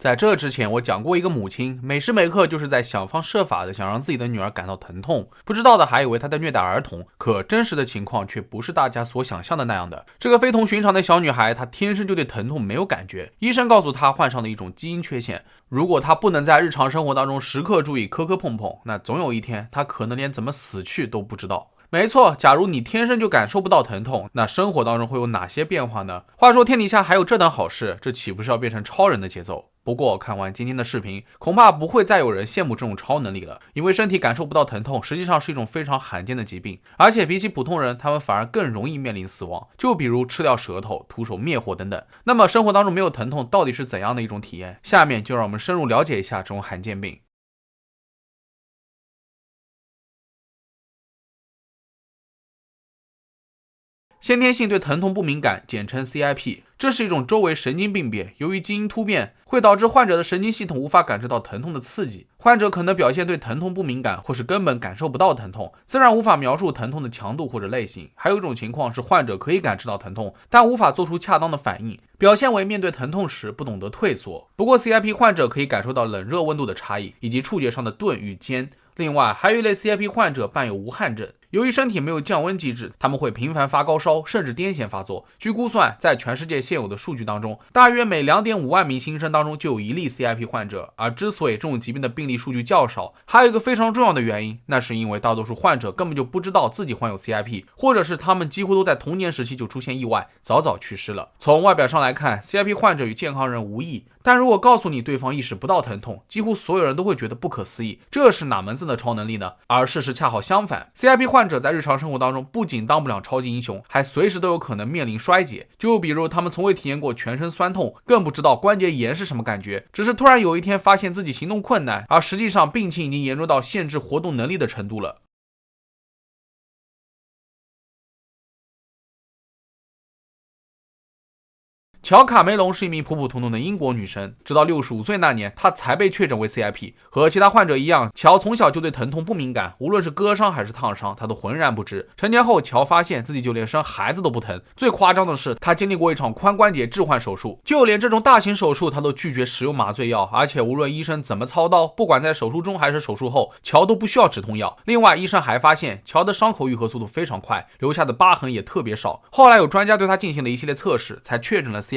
在这之前，我讲过一个母亲每时每刻就是在想方设法的想让自己的女儿感到疼痛，不知道的还以为她在虐待儿童，可真实的情况却不是大家所想象的那样的。这个非同寻常的小女孩，她天生就对疼痛没有感觉，医生告诉她患上了一种基因缺陷，如果她不能在日常生活当中时刻注意磕磕碰碰，那总有一天她可能连怎么死去都不知道。没错，假如你天生就感受不到疼痛，那生活当中会有哪些变化呢？话说天底下还有这等好事，这岂不是要变成超人的节奏？不过看完今天的视频，恐怕不会再有人羡慕这种超能力了，因为身体感受不到疼痛实际上是一种非常罕见的疾病，而且比起普通人，他们反而更容易面临死亡，就比如吃掉舌头、徒手灭火等等。那么生活当中没有疼痛到底是怎样的一种体验？下面就让我们深入了解一下这种罕见病。先天性对疼痛不敏感，简称 CIP， 这是一种周围神经病变，由于基因突变，会导致患者的神经系统无法感知到疼痛的刺激，患者可能表现对疼痛不敏感，或是根本感受不到疼痛，自然无法描述疼痛的强度或者类型。还有一种情况是患者可以感知到疼痛，但无法做出恰当的反应，表现为面对疼痛时不懂得退缩。不过 CIP 患者可以感受到冷热温度的差异，以及触觉上的钝与尖。另外还有一类 CIP 患者伴有无汗症，由于身体没有降温机制，他们会频繁发高烧，甚至癫痫发作。据估算，在全世界现有的数据当中，大约每 2.5 万名新生当中就有一例 CIP 患者。而之所以这种疾病的病例数据较少，还有一个非常重要的原因，那是因为大多数患者根本就不知道自己患有 CIP， 或者是他们几乎都在童年时期就出现意外，早早去世了。从外表上来看， CIP 患者与健康人无异，但如果告诉你对方意识不到疼痛，几乎所有人都会觉得不可思议，这是哪门子的超能力呢？而事实恰好相反， CIP 患者在日常生活当中不仅当不了超级英雄，还随时都有可能面临衰竭。就比如他们从未体验过全身酸痛，更不知道关节炎是什么感觉，只是突然有一天发现自己行动困难，而实际上病情已经严重到限制活动能力的程度了。乔卡梅隆是一名普普通通的英国女生，直到65岁那年，她才被确诊为 CIP。和其他患者一样，乔从小就对疼痛不敏感，无论是割伤还是烫伤，她都浑然不知。成年后，乔发现自己就连生孩子都不疼。最夸张的是，她经历过一场髋关节置换手术，就连这种大型手术，她都拒绝使用麻醉药，而且无论医生怎么操刀，不管在手术中还是手术后，乔都不需要止痛药。另外，医生还发现乔的伤口愈合速度非常快，留下的疤痕也特别少。后来有专家对她进行了一系列测试，才确诊了 CIP。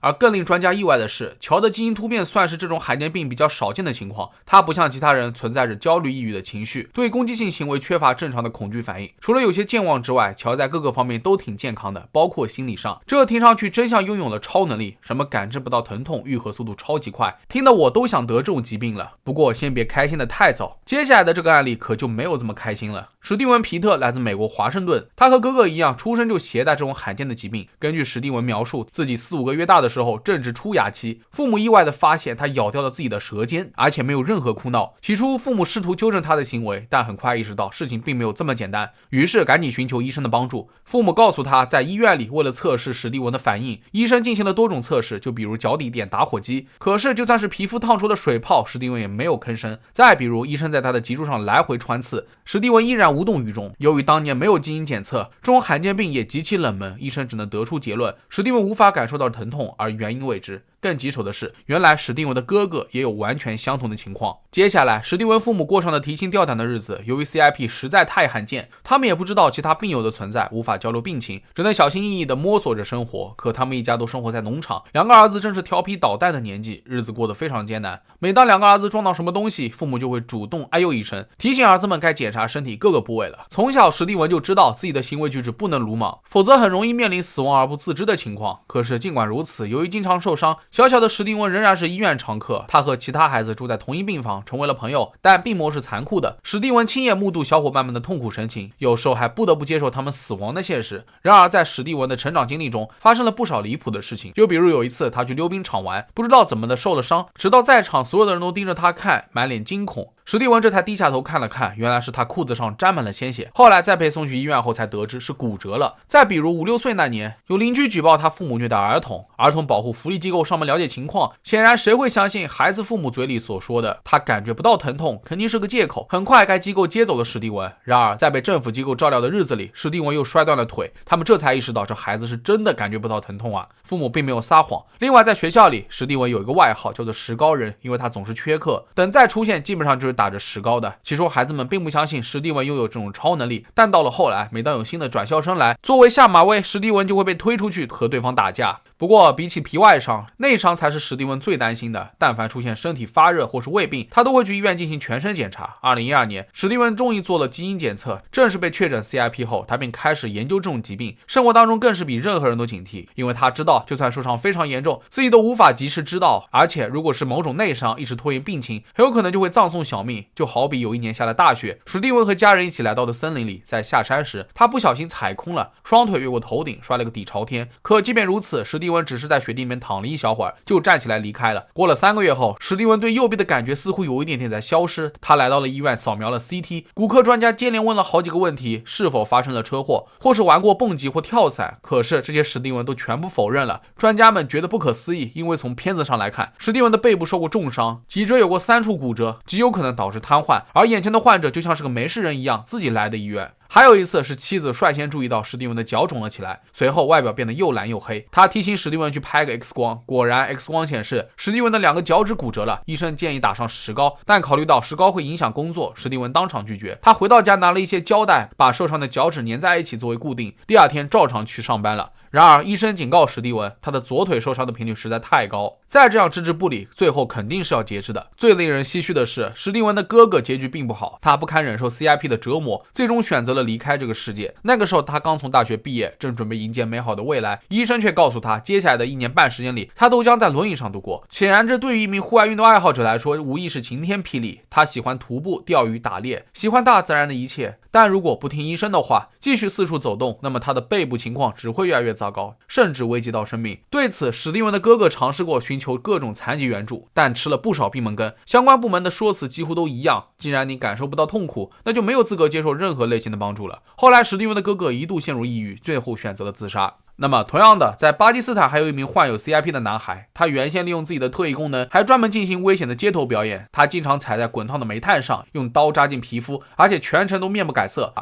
而更令专家意外的是，乔的基因突变算是这种罕见病比较少见的情况，他不像其他人存在着焦虑抑郁的情绪，对攻击性行为缺乏正常的恐惧反应。除了有些健忘之外，乔在各个方面都挺健康的，包括心理上。这听上去真像拥有了超能力，什么感知不到疼痛，愈合速度超级快，听得我都想得这种疾病了。不过先别开心的太早，接下来的这个案例可就没有这么开心了。史蒂文·皮特来自美国华盛顿，他和哥哥一样，出生就携带这种罕见的疾病。根据史蒂文描述，自己4-5个月大的时候正值出牙期，父母意外的发现他咬掉了自己的舌尖，而且没有任何哭闹。起初父母试图纠正他的行为，但很快意识到事情并没有这么简单，于是赶紧寻求医生的帮助。父母告诉他，在医院里为了测试史蒂文的反应，医生进行了多种测试，就比如脚底点打火机，可是就算是皮肤烫出了水泡，史蒂文也没有吭声。再比如医生在他的脊柱上来回穿刺，史蒂文依然无动于衷。由于当年没有基因检测，这种罕见病也极其冷门，医生只能得出结论，史蒂文无法感受到疼痛，而原因未知。更棘手的是，原来史蒂文的哥哥也有完全相同的情况。接下来，史蒂文父母过上了提心吊胆的日子。由于 CIP 实在太罕见，他们也不知道其他病友的存在，无法交流病情，只能小心翼翼地摸索着生活。可他们一家都生活在农场，2个儿子正是调皮捣蛋的年纪，日子过得非常艰难。每当2个儿子撞到什么东西，父母就会主动哎呦一声，提醒儿子们该检查身体各个部位了。从小，史蒂文就知道自己的行为举止不能鲁莽，否则很容易面临死亡而不自知的情况。可是尽管如此，由于经常受伤，小小的史蒂文仍然是医院常客。他和其他孩子住在同一病房，成为了朋友，但病魔是残酷的。史蒂文亲眼目睹小伙伴们的痛苦神情，有时候还不得不接受他们死亡的现实。然而在史蒂文的成长经历中，发生了不少离谱的事情。就比如有一次他去溜冰场玩，不知道怎么的受了伤，直到在场所有的人都盯着他看，满脸惊恐。史蒂文这才低下头看了看，原来是他裤子上沾满了鲜血。后来再被送去医院后才得知是骨折了。再比如5、6岁那年，有邻居举报他父母虐待儿童，儿童保护福利机构上门了解情况，显然谁会相信孩子父母嘴里所说的他感觉不到疼痛肯定是个借口。很快该机构接走了史蒂文，然而在被政府机构照料的日子里，史蒂文又摔断了腿，他们这才意识到这孩子是真的感觉不到疼痛啊，父母并没有撒谎。另外在学校里，史蒂文有一个外号叫做石膏人，因为他总是缺课，等再出现基本上就是打着石膏的。起初孩子们并不相信史蒂文拥有这种超能力，但到了后来，每当有新的转校生来，作为下马威，史蒂文就会被推出去和对方打架。不过比起皮外伤，内伤才是史蒂文最担心的。但凡出现身体发热或是胃病，他都会去医院进行全身检查。2012年，史蒂文终于做了基因检测，正式被确诊 CIP 后，他便开始研究这种疾病。生活当中更是比任何人都警惕，因为他知道，就算受伤非常严重，自己都无法及时知道。而且如果是某种内伤，一直拖延病情，很有可能就会葬送小命。就好比有一年下了大雪，史蒂文和家人一起来到的森林里，在下山时，他不小心踩空了，双腿越过头顶，摔了个底朝天。可即便如此，史蒂文只是在雪地里面躺了一小会儿，就站起来离开了。过了3个月后，史蒂文对右臂的感觉似乎有一点点在消失。他来到了医院，扫描了 CT， 骨科专家接连问了好几个问题，是否发生了车祸，或是玩过蹦极或跳伞。可是这些史蒂文都全部否认了。专家们觉得不可思议，因为从片子上来看，史蒂文的背部受过重伤，脊椎有过3处骨折，极有可能导致瘫痪。而眼前的患者就像是个没事人一样，自己来的医院。还有一次是妻子率先注意到史蒂文的脚肿了起来，随后外表变得又蓝又黑。他提醒史蒂文去拍个 X 光，果然 X 光显示史蒂文的2个脚趾骨折了，医生建议打上石膏，但考虑到石膏会影响工作，史蒂文当场拒绝。他回到家拿了一些胶带，把受伤的脚趾粘在一起作为固定，第2天照常去上班了。然而医生警告史蒂文，他的左腿受伤的频率实在太高，再这样置之不理，最后肯定是要截肢的。最令人唏嘘的是，史蒂文的哥哥结局并不好，他不堪忍受 CIP 的折磨，最终选择了离开这个世界。那个时候他刚从大学毕业，正准备迎接美好的未来，医生却告诉他，接下来的1年半时间里，他都将在轮椅上度过。显然这对于一名户外运动爱好者来说，无疑是晴天霹雳。他喜欢徒步、钓鱼、打猎，喜欢大自然的一切，但如果不听医生的话，继续四处走动，那么他的背部情况只会越来越糟糕，甚至危及到生命。对此，史蒂文的哥哥尝试过寻求各种残疾援助，但吃了不少闭门羹。相关部门的说辞几乎都一样，既然你感受不到痛苦，那就没有资格接受任何类型的帮助了。后来史蒂文的哥哥一度陷入抑郁，最后选择了自杀。那么同样的，在巴基斯坦还有一名患有 CIP 的男孩，他原先利用自己的特异功能，还专门进行危险的街头表演。他经常踩在滚烫的煤炭上，用刀扎进皮肤，而且全程都面不改色。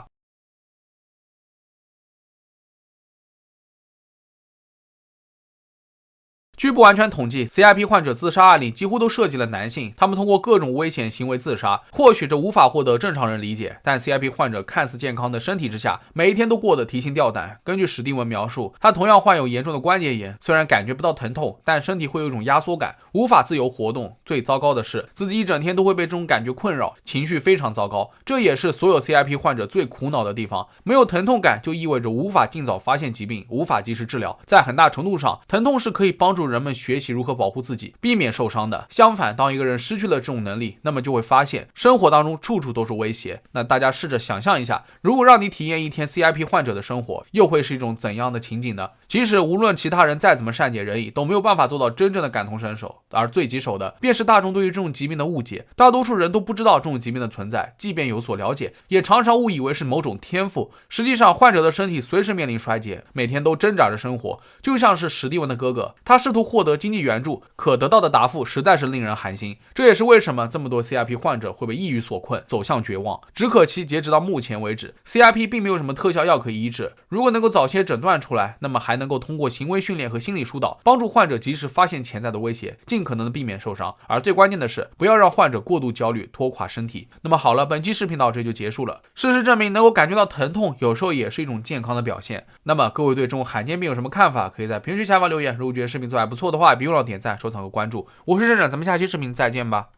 据不完全统计 ，CIP 患者自杀案里几乎都涉及了男性，他们通过各种危险行为自杀。或许这无法获得正常人理解，但 CIP 患者看似健康的身体之下，每一天都过得提心吊胆。根据史蒂文描述，他同样患有严重的关节炎，虽然感觉不到疼痛，但身体会有一种压缩感，无法自由活动。最糟糕的是，自己一整天都会被这种感觉困扰，情绪非常糟糕。这也是所有 CIP 患者最苦恼的地方。没有疼痛感就意味着无法尽早发现疾病，无法及时治疗。在很大程度上，疼痛是可以帮助人们学习如何保护自己，避免受伤的。相反，当一个人失去了这种能力，那么就会发现生活当中处处都是威胁。那大家试着想象一下，如果让你体验一天 CIP 患者的生活，又会是一种怎样的情景呢？其实无论其他人再怎么善解人意，都没有办法做到真正的感同身受。而最棘手的便是大众对于这种疾病的误解，大多数人都不知道这种疾病的存在，即便有所了解，也常常误以为是某种天赋。实际上患者的身体随时面临衰竭，每天都挣扎着生活。就像是史蒂文的哥哥，他试图获得经济援助，可得到的答复实在是令人寒心。这也是为什么这么多 CIP 患者会被抑郁所困，走向绝望。只可惜截止到目前为止， CIP 并没有什么特效药可以医治。如果能够早些诊断出来，那么还能够通过行为训练和心理疏导，帮助患者及时发现潜在的威胁，尽可能的避免受伤。而最关键的是，不要让患者过度焦虑，拖垮身体。那么好了，本期视频到这就结束了。事实证明，能够感觉到疼痛，有时候也是一种健康的表现。那么各位对这种罕见病有什么看法？可以在评论区下方留言。如果觉得视频做还不错的话，别忘了点赞、收藏和关注。我是镇长，咱们下期视频再见吧。